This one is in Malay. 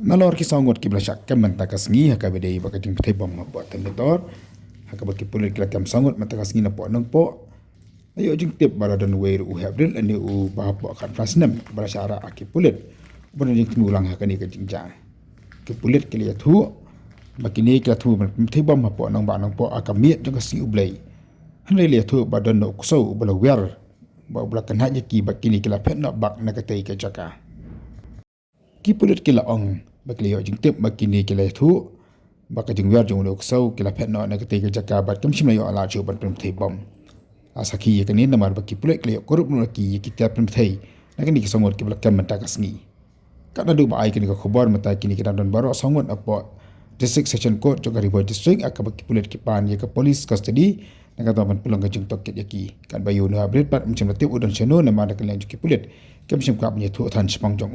Nalor ki sangot ki belasak kem mentakas ngi haka bedai bakating petai bom buat temitor haka baki pulit kila kem sangot mentakas ngi na po nang po ayo jing tip bala dan weir u habril ani u bahapo kan fasnem bala syara aki pulit ubana jing timulang haka ni ka jingjang ki pulit ki liat hu bakini kila tu petai bom po nang ba nang po akamiet jang kasi ublai hanai liat hu badan no kusau bala wer ba bala kan haje ki bakini kila pet nak bak na katai ka jaka ki pulit kila ong bakli yo jing tip bakini kila tu baka jing wer jing no kusau kila pet nak na katai ka jaka bat kam shim yo ala chu ban petai bom asaki ye kanin namar baki pulit kila korup no ki kita petai na kini kisongot ki belakam mentakas ngi kada du ba ai kini ka khobar mata kini kita don baro songot apo district section court juga ribuan district akabaki pulit kipan ye ka police custody na kata ban pulang ka jing toket yaki kan bayu no abret pat macam latip udan chano na mana kalian juki pulit kam sim ka punya tu than sepang jong